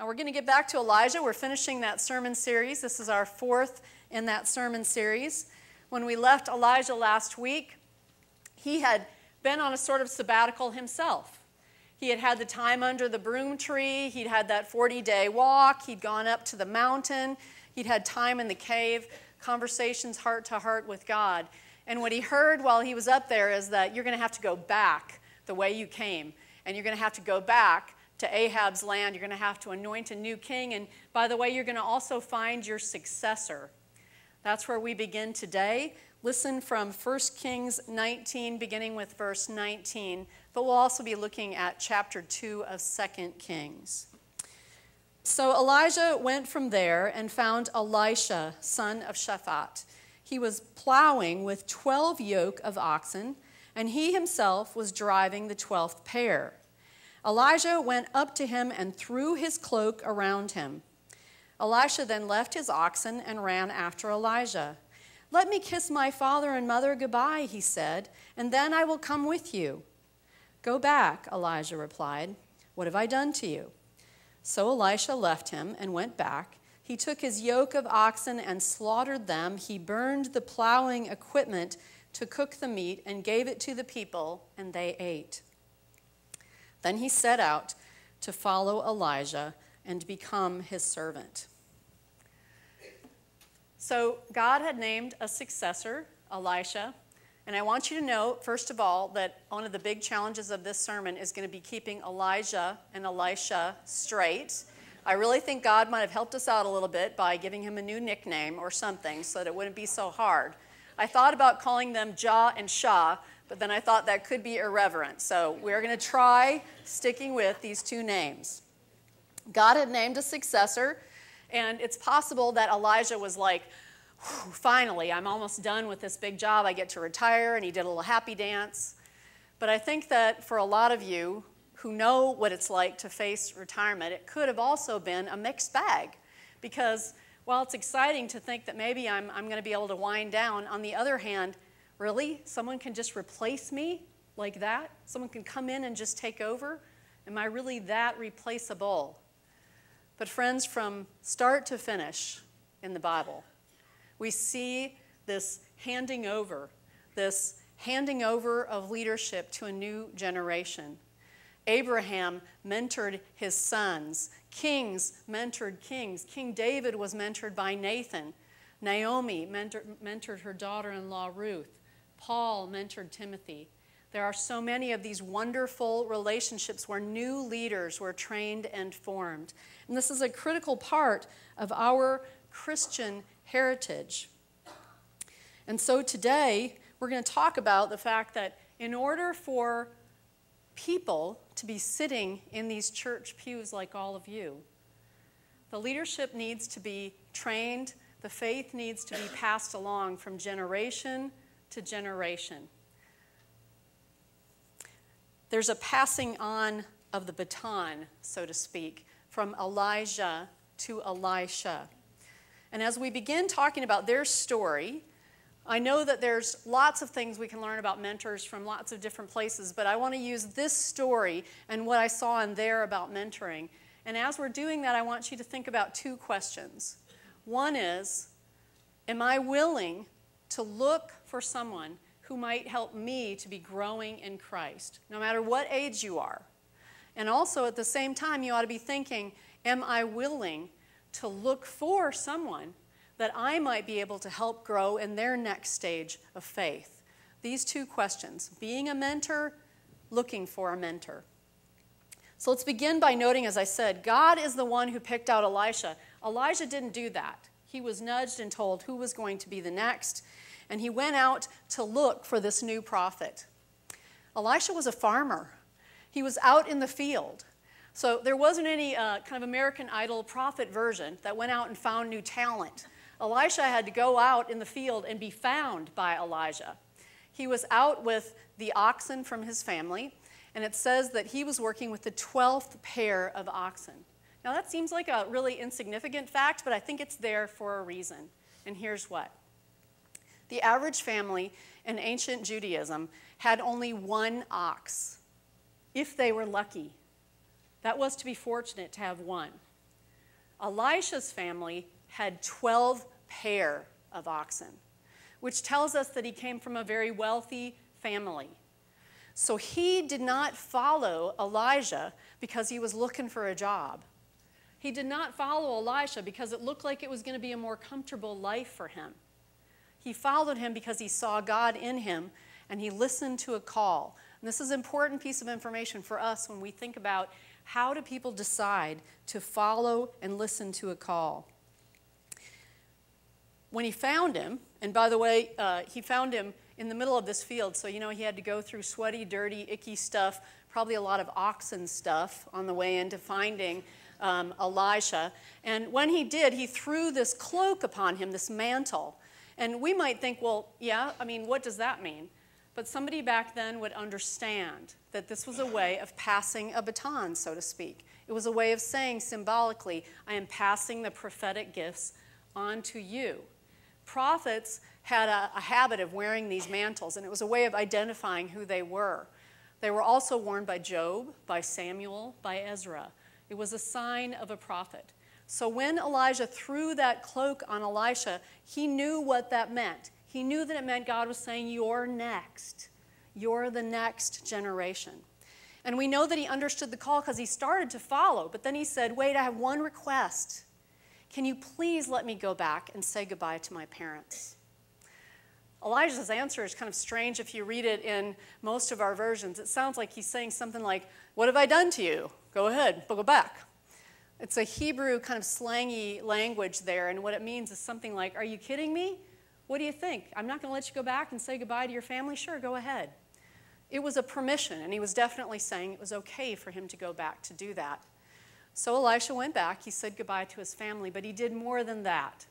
Now we're going to get back to Elijah. We're finishing that sermon series. This is our fourth in that sermon series. When we left Elijah last week, he had been on a sort of sabbatical himself. He had had the time under the broom tree. He'd had that 40-day walk. He'd gone up to the mountain. He'd had time in the cave, conversations heart to heart with God. And what he heard while he was up there is that you're going to have to go back the way you came. And you're going to have to go back to Ahab's land. You're going to have to anoint a new king. And by the way, you're going to also find your successor. That's where we begin today. Listen from 1 Kings 19, beginning with verse 19. But we'll also be looking at chapter 2 of 2 Kings. So Elijah went from there and found Elisha, son of Shaphat. He was plowing with 12 yoke of oxen, and he himself was driving the 12th pair. Elijah went up to him and threw his cloak around him. Elisha then left his oxen and ran after Elijah. "Let me kiss my father and mother goodbye," he said, "and then I will come with you." "Go back," Elijah replied. "What have I done to you?" So Elisha left him and went back. He took his yoke of oxen and slaughtered them. He burned the plowing equipment to cook the meat and gave it to the people, and they ate. Then he set out to follow Elijah and become his servant. So God had named a successor, Elisha. And I want you to know, first of all, that one of the big challenges of this sermon is going to be keeping Elijah and Elisha straight. I really think God might have helped us out a little bit by giving him a new nickname or something so that it wouldn't be so hard. I thought about calling them Jah and Shah, but then I thought that could be irreverent. So we're going to try sticking with these two names. God had named a successor, and it's possible that Elijah was like, finally, I'm almost done with this big job. I get to retire, and he did a little happy dance. But I think that for a lot of you who know what it's like to face retirement, it could have also been a mixed bag. Because while it's exciting to think that maybe I'm going to be able to wind down, on the other hand, really? Someone can just replace me like that? Someone can come in and just take over? Am I really that replaceable? But friends, from start to finish in the Bible, we see this handing over of leadership to a new generation. Abraham mentored his sons. Kings mentored kings. King David was mentored by Nathan. Naomi mentored her daughter-in-law Ruth. Paul mentored Timothy. There are so many of these wonderful relationships where new leaders were trained and formed. And this is a critical part of our Christian heritage. And so today, we're going to talk about the fact that in order for people to be sitting in these church pews like all of you, the leadership needs to be trained, the faith needs to be passed along from generation to generation. There's a passing on of the baton, so to speak, from Elijah to Elisha. And as we begin talking about their story, I know that there's lots of things we can learn about mentors from lots of different places, but I want to use this story and what I saw in there about mentoring. And as we're doing that, I want you to think about two questions. One is, am I willing to look for someone who might help me to be growing in Christ, no matter what age you are? And also at the same time, you ought to be thinking, am I willing to look for someone that I might be able to help grow in their next stage of faith? These two questions, being a mentor, looking for a mentor. So let's begin by noting, as I said, God is the one who picked out Elisha. Elijah didn't do that. He was nudged and told who was going to be the next, and he went out to look for this new prophet. Elisha was a farmer. He was out in the field. So there wasn't any kind of American Idol prophet version that went out and found new talent. Elisha had to go out in the field and be found by Elijah. He was out with the oxen from his family, and it says that he was working with the 12th pair of oxen. Now that seems like a really insignificant fact, but I think it's there for a reason. And here's what. The average family in ancient Judaism had only one ox, if they were lucky. That was to be fortunate to have one. Elisha's family had 12 pair of oxen, which tells us that he came from a very wealthy family. So he did not follow Elijah because he was looking for a job. He did not follow Elisha because it looked like it was going to be a more comfortable life for him. He followed him because he saw God in him, and he listened to a call. And this is an important piece of information for us when we think about how do people decide to follow and listen to a call. When he found him, and by the way, he found him in the middle of this field, so he had to go through sweaty, dirty, icky stuff, probably a lot of oxen stuff on the way into finding Elisha. And when he did, he threw this cloak upon him, this mantle. And we might think, well, yeah, what does that mean? But somebody back then would understand that this was a way of passing a baton, so to speak. It was a way of saying symbolically, I am passing the prophetic gifts on to you. Prophets had a habit of wearing these mantles, and it was a way of identifying who they were. They were also worn by Job, by Samuel, by Ezra. It was a sign of a prophet. So when Elijah threw that cloak on Elisha, he knew what that meant. He knew that it meant God was saying, you're next. You're the next generation. And we know that he understood the call because he started to follow. But then he said, wait, I have one request. Can you please let me go back and say goodbye to my parents? Elijah's answer is kind of strange if you read it in most of our versions. It sounds like he's saying something like, what have I done to you? Go ahead, go back. It's a Hebrew kind of slangy language there, and what it means is something like, are you kidding me? What do you think? I'm not going to let you go back and say goodbye to your family? Sure, go ahead. It was a permission, and he was definitely saying it was okay for him to go back to do that. So Elisha went back. He said goodbye to his family, but he did more than that.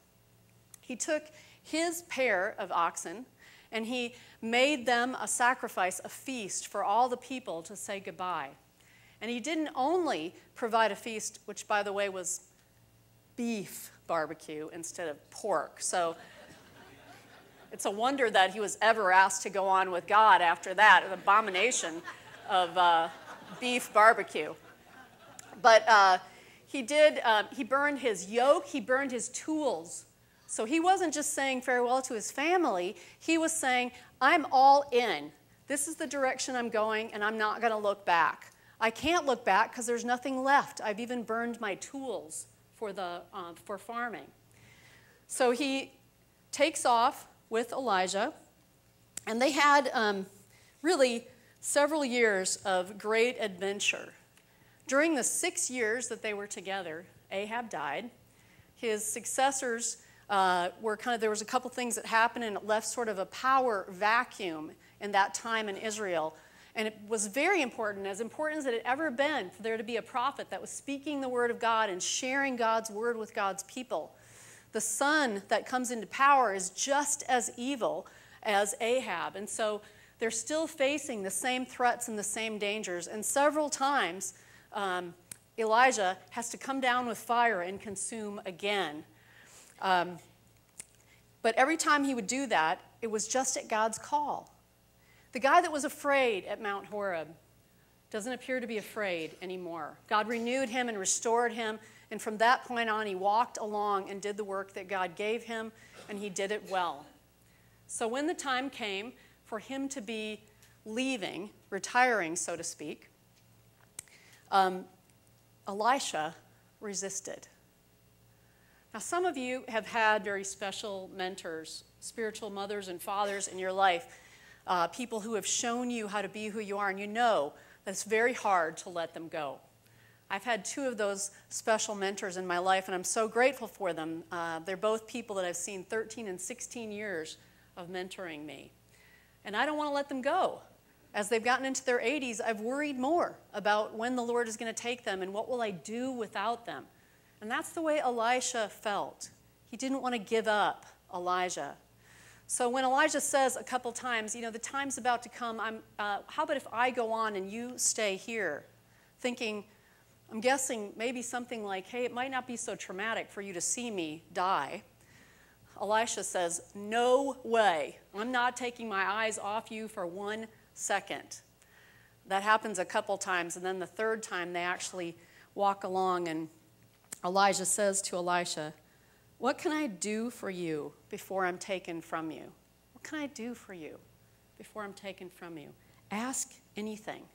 He took his pair of oxen, and he made them a sacrifice, a feast for all the people to say goodbye. And he didn't only provide a feast, which, by the way, was beef barbecue instead of pork. So it's a wonder that he was ever asked to go on with God after that, an abomination of beef barbecue. But he burned his yoke, he burned his tools. So he wasn't just saying farewell to his family, he was saying, I'm all in. This is the direction I'm going, and I'm not going to look back. I can't look back because there's nothing left. I've even burned my tools for farming. So he takes off with Elijah, and they had really several years of great adventure. During the 6 years that they were together, Ahab died. His successors there was a couple things that happened, and it left sort of a power vacuum in that time in Israel. And it was very important as it had ever been for there to be a prophet that was speaking the word of God and sharing God's word with God's people. The son that comes into power is just as evil as Ahab. And so they're still facing the same threats and the same dangers. And several times, Elijah has to come down with fire and consume again. But every time he would do that, it was just at God's call. The guy that was afraid at Mount Horeb doesn't appear to be afraid anymore. God renewed him and restored him, and from that point on, he walked along and did the work that God gave him, and he did it well. So when the time came for him to be leaving, retiring, so to speak, Elisha resisted. Now, some of you have had very special mentors, spiritual mothers and fathers in your life, people who have shown you how to be who you are, and you know that it's very hard to let them go. I've had 2 of those special mentors in my life, and I'm so grateful for them. They're both people that I've seen 13 and 16 years of mentoring me. And I don't want to let them go. As they've gotten into their 80s, I've worried more about when the Lord is going to take them and what will I do without them. And that's the way Elisha felt. He didn't want to give up Elijah. So when Elijah says a couple times, the time's about to come, how about if I go on and you stay here? Thinking, I'm guessing maybe something like, hey, it might not be so traumatic for you to see me die. Elisha says, no way. I'm not taking my eyes off you for 1 second. That happens a couple times, and then the third time they actually walk along and Elijah says to Elisha, "What can I do for you before I'm taken from you? What can I do for you before I'm taken from you? Ask anything."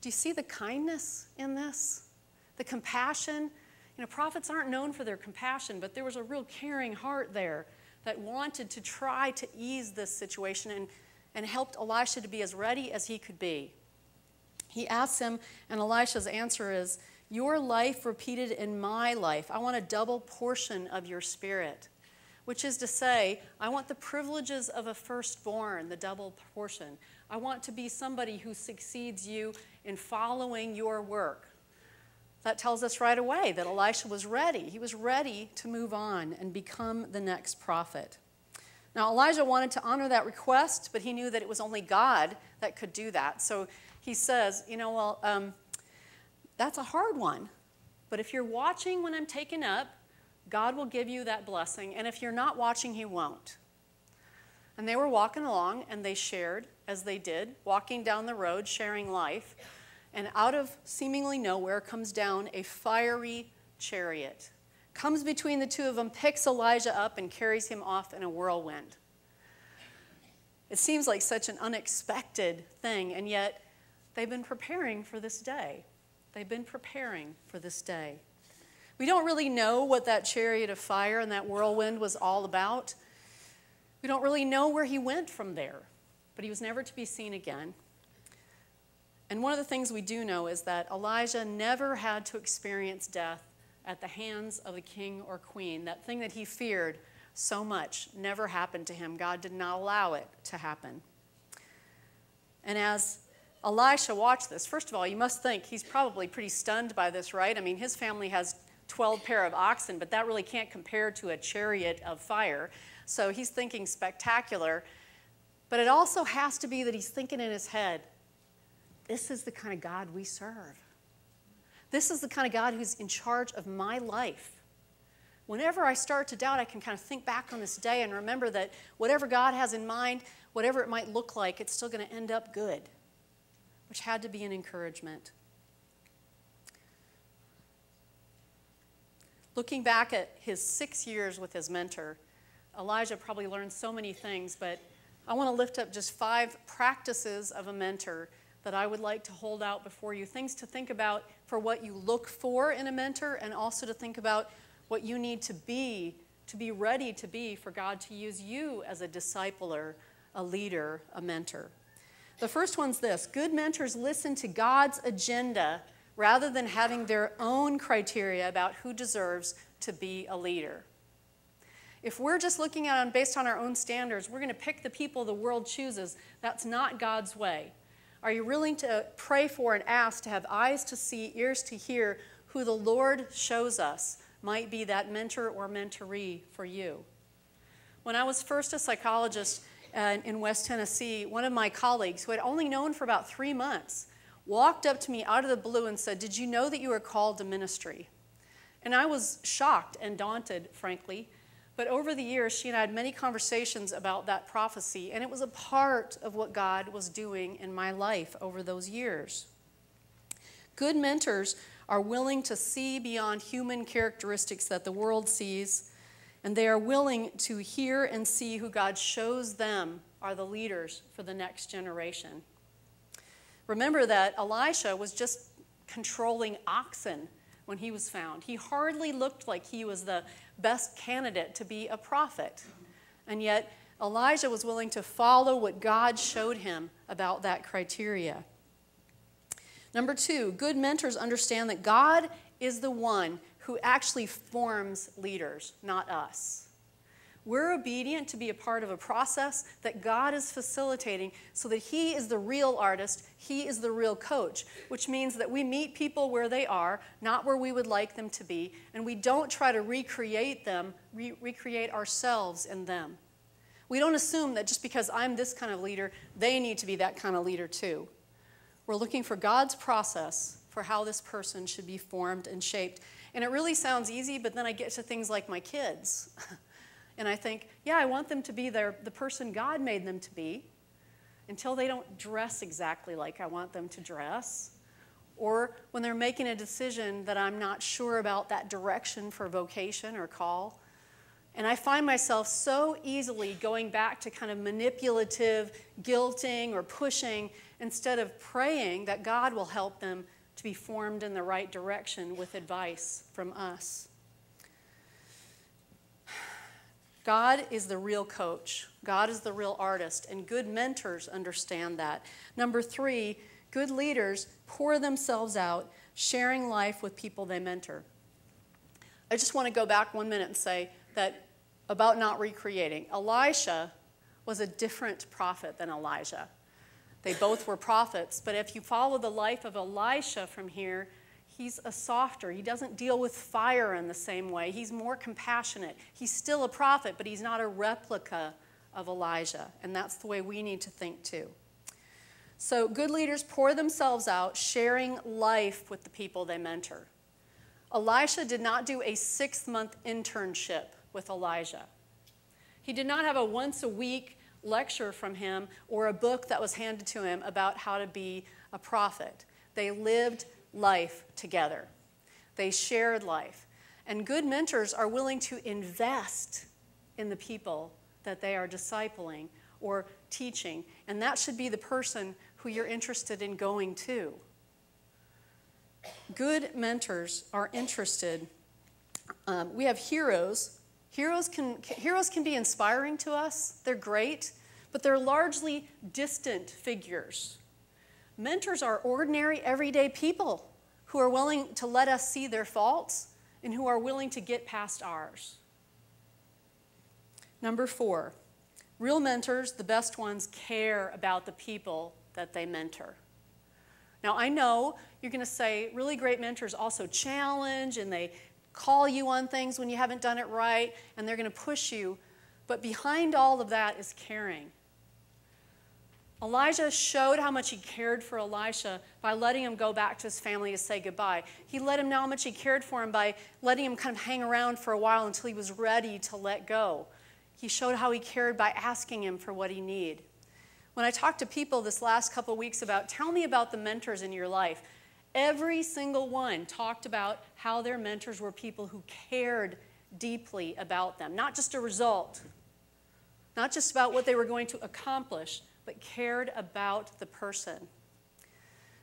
Do you see the kindness in this? The compassion? Prophets aren't known for their compassion, but there was a real caring heart there that wanted to try to ease this situation and helped Elisha to be as ready as he could be. He asks him, and Elisha's answer is, "Your life repeated in my life. I want a double portion of your spirit," which is to say, I want the privileges of a firstborn, the double portion. I want to be somebody who succeeds you in following your work. That tells us right away that Elisha was ready. He was ready to move on and become the next prophet. Now, Elijah wanted to honor that request, but he knew that it was only God that could do that. So he says, that's a hard one. But if you're watching when I'm taken up, God will give you that blessing. And if you're not watching, he won't. And they were walking along, and they shared, as they did, walking down the road, sharing life. And out of seemingly nowhere comes down a fiery chariot. Comes between the two of them, picks Elijah up, and carries him off in a whirlwind. It seems like such an unexpected thing, and yet they've been preparing for this day. They've been preparing for this day. We don't really know what that chariot of fire and that whirlwind was all about. We don't really know where he went from there, but he was never to be seen again. And one of the things we do know is that Elijah never had to experience death at the hands of the king or queen. That thing that he feared so much never happened to him. God did not allow it to happen. And as Elisha watched this, first of all, you must think he's probably pretty stunned by this, right? I mean, his family has 12 pair of oxen, but that really can't compare to a chariot of fire. So he's thinking spectacular. But it also has to be that he's thinking in his head, this is the kind of God we serve. This is the kind of God who's in charge of my life. Whenever I start to doubt, I can kind of think back on this day and remember that whatever God has in mind, whatever it might look like, it's still going to end up good, which had to be an encouragement. Looking back at his 6 years with his mentor, Elijah probably learned so many things, but I want to lift up just 5 practices of a mentor that I would like to hold out before you. Things to think about for what you look for in a mentor, and also to think about what you need to be ready to be for God to use you as a discipler, a leader, a mentor. The first one's this: good mentors listen to God's agenda rather than having their own criteria about who deserves to be a leader. If we're just looking at them based on our own standards, we're going to pick the people the world chooses. That's not God's way. Are you willing to pray for and ask to have eyes to see, ears to hear who the Lord shows us might be that mentor or mentoree for you? When I was first a psychologist in West Tennessee, one of my colleagues, who had only known for about 3 months, walked up to me out of the blue and said, "Did you know that you were called to ministry?" And I was shocked and daunted, frankly. But over the years, she and I had many conversations about that prophecy, and it was a part of what God was doing in my life over those years. Good mentors are willing to see beyond human characteristics that the world sees, and they are willing to hear and see who God shows them are the leaders for the next generation. Remember that Elisha was just controlling oxen when he was found. He hardly looked like he was the best candidate to be a prophet. And yet, Elijah was willing to follow what God showed him about that criteria. Number 2, good mentors understand that God is the one who actually forms leaders, not us. We're obedient to be a part of a process that God is facilitating so that He is the real artist, He is the real coach, which means that we meet people where they are, not where we would like them to be, and we don't try to recreate ourselves in them. We don't assume that just because I'm this kind of leader, they need to be that kind of leader too. We're looking for God's process for how this person should be formed and shaped. And it really sounds easy, but then I get to things like my kids. And I think, yeah, I want them to be the person God made them to be until they don't dress exactly like I want them to dress, or when they're making a decision that I'm not sure about that direction for vocation or call. And I find myself so easily going back to kind of manipulative guilting or pushing instead of praying that God will help them to be formed in the right direction with advice from us. God is the real coach. God is the real artist, and good mentors understand that. Number 3, good leaders pour themselves out, sharing life with people they mentor. I just want to go back 1 minute and say that about not recreating. Elisha was a different prophet than Elijah. They both were prophets, but if you follow the life of Elisha from here, he's a softer. He doesn't deal with fire in the same way. He's more compassionate. He's still a prophet, but he's not a replica of Elijah, and that's the way we need to think too. So good leaders pour themselves out, sharing life with the people they mentor. Elisha did not do a 6-month internship with Elijah. He did not have a once-a-week lecture from him or a book that was handed to him about how to be a prophet. They lived life together. They shared life. And good mentors are willing to invest in the people that they are discipling or teaching. And that should be the person who you're interested in going to. Good mentors are interested. We have heroes. Heroes can be inspiring to us. They're great, but they're largely distant figures. Mentors are ordinary, everyday people who are willing to let us see their faults and who are willing to get past ours. Number 4, real mentors, the best ones, care about the people that they mentor. Now, I know you're going to say really great mentors also challenge and they call you on things when you haven't done it right, and they're going to push you. But behind all of that is caring. Elijah showed how much he cared for Elisha by letting him go back to his family to say goodbye. He let him know how much he cared for him by letting him kind of hang around for a while until he was ready to let go. He showed how he cared by asking him for what he needed. When I talked to people this last couple of weeks about, tell me about the mentors in your life, every single one talked about how their mentors were people who cared deeply about them. Not just a result, not just about what they were going to accomplish, but cared about the person.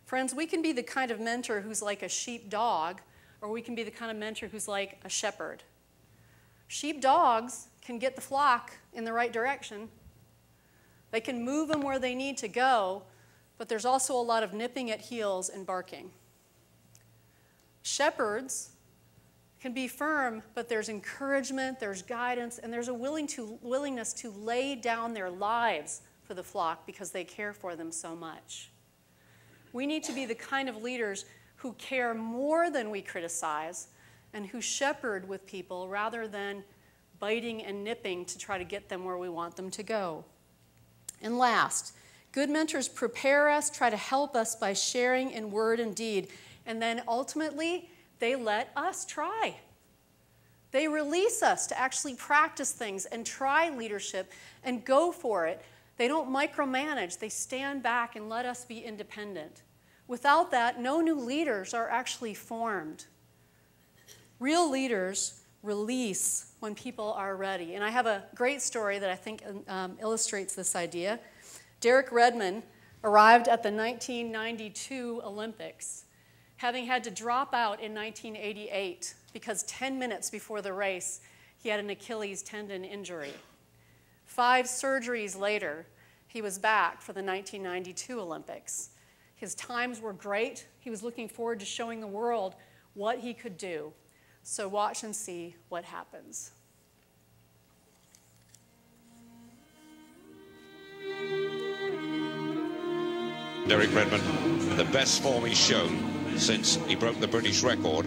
Friends, we can be the kind of mentor who's like a sheepdog, or we can be the kind of mentor who's like a shepherd. Sheepdogs can get the flock in the right direction. They can move them where they need to go, but there's also a lot of nipping at heels and barking. Shepherds can be firm, but there's encouragement, there's guidance, and there's a willingness to lay down their lives for the flock because they care for them so much. We need to be the kind of leaders who care more than we criticize and who shepherd with people rather than biting and nipping to try to get them where we want them to go. And last, good mentors prepare us, try to help us by sharing in word and deed. And then ultimately, they let us try. They release us to actually practice things and try leadership and go for it. They don't micromanage. They stand back and let us be independent. Without that, no new leaders are actually formed. Real leaders release when people are ready. And I have a great story that I think illustrates this idea. Derek Redmond arrived at the 1992 Olympics, having had to drop out in 1988 because 10 minutes before the race, he had an Achilles tendon injury. 5 surgeries later, he was back for the 1992 Olympics. His times were great. He was looking forward to showing the world what he could do. So watch and see what happens. Derek Redmond, the best form he's shown since he broke the British record.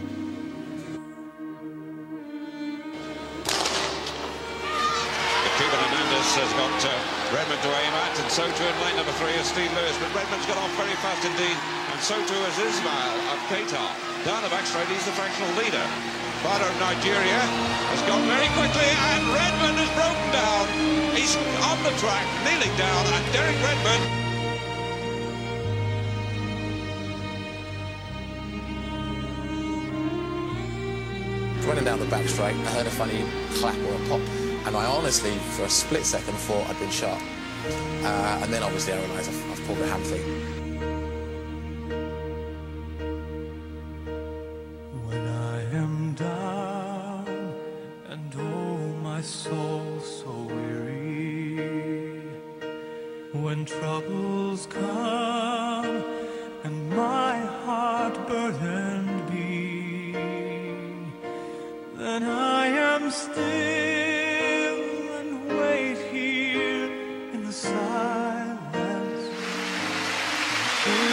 Cuban Hernandez has got Redmond to aim at, and so too in lane number 3 is Steve Lewis, but Redmond's got off very fast indeed, and so too is Ismail of Qatar. Down the back straight, he's the fractional leader. Father of Nigeria has gone very quickly, and Redmond has broken down. He's on the track, kneeling down, and Derek Redmond running down the back straight, I heard a funny clap or a pop, and I honestly, for a split second, thought I'd been shot. And then obviously I realised I've pulled a hamstring. When I am down and oh my soul so weary, when troubles come and my heart burdened be, then I am still and wait here in the silence.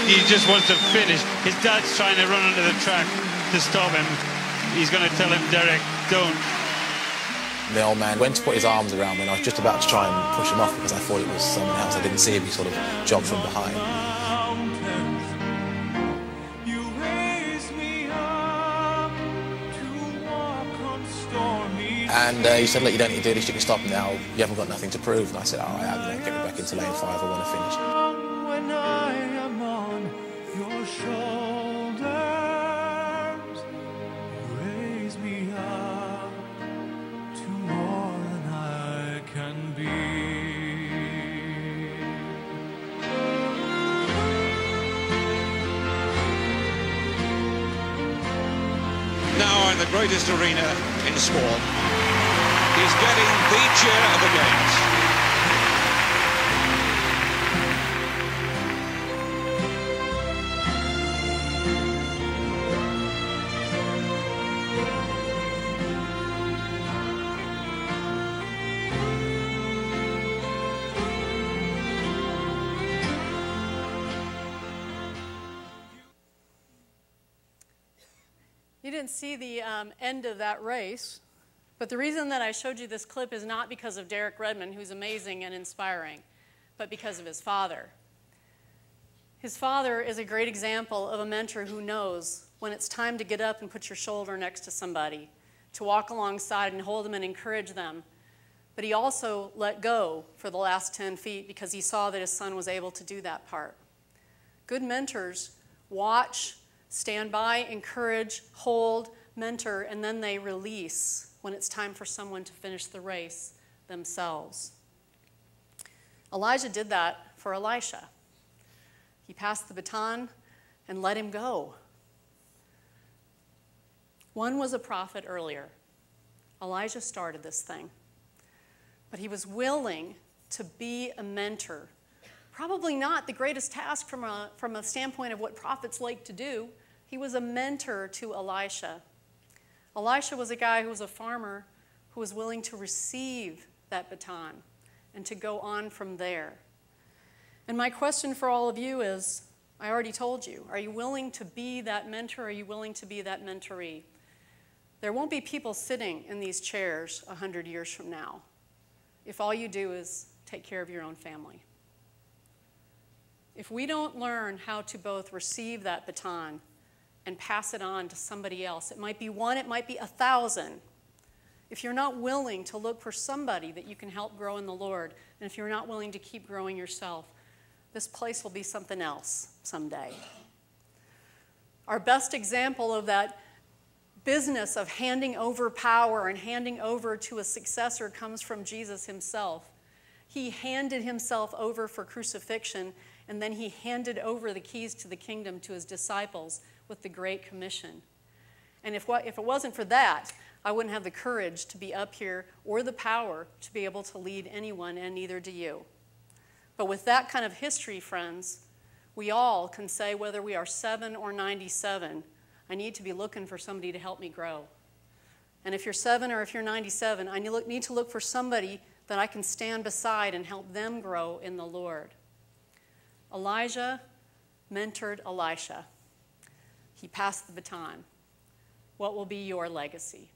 He just wants to finish. His dad's trying to run onto the track to stop him. He's going to tell him, Derek, don't. The old man went to put his arms around me, and I was just about to try and push him off because I thought it was someone else. I didn't see him. He sort of jogged from behind. And he said, look, you don't need to do this, you can stop now, you haven't got nothing to prove. And I said, all right, I'm going to get me back into lane 5, I want to finish. When I am on your shoulders, raise me up to more than I can be. Now in the greatest arena in sport, he's getting the cheer of the games. You didn't see the end of that race, but the reason that I showed you this clip is not because of Derek Redmond, who's amazing and inspiring, but because of his father. His father is a great example of a mentor who knows when it's time to get up and put your shoulder next to somebody, to walk alongside and hold them and encourage them. But he also let go for the last 10 feet because he saw that his son was able to do that part. Good mentors watch, stand by, encourage, hold, mentor, and then they release when it's time for someone to finish the race themselves. Elijah did that for Elisha. He passed the baton and let him go. One was a prophet earlier. Elijah started this thing. But he was willing to be a mentor. Probably not the greatest task from a standpoint of what prophets like to do. He was a mentor to Elisha. Elisha was a guy who was a farmer who was willing to receive that baton and to go on from there. And my question for all of you is, I already told you, are you willing to be that mentor? Are you willing to be that mentoree? There won't be people sitting in these chairs 100 years from now if all you do is take care of your own family. If we don't learn how to both receive that baton and pass it on to somebody else, it might be one, it might be 1,000. If you're not willing to look for somebody that you can help grow in the Lord, and if you're not willing to keep growing yourself, this place will be something else someday. Our best example of that business of handing over power and handing over to a successor comes from Jesus himself. He handed himself over for crucifixion, and then he handed over the keys to the kingdom to his disciples with the Great Commission. And if it wasn't for that, I wouldn't have the courage to be up here or the power to be able to lead anyone, and neither do you. But with that kind of history, friends, we all can say, whether we are 7 or 97, I need to be looking for somebody to help me grow. And if you're 7 or if you're 97, I need to look for somebody that I can stand beside and help them grow in the Lord. Elijah mentored Elisha. He passed the baton. What will be your legacy?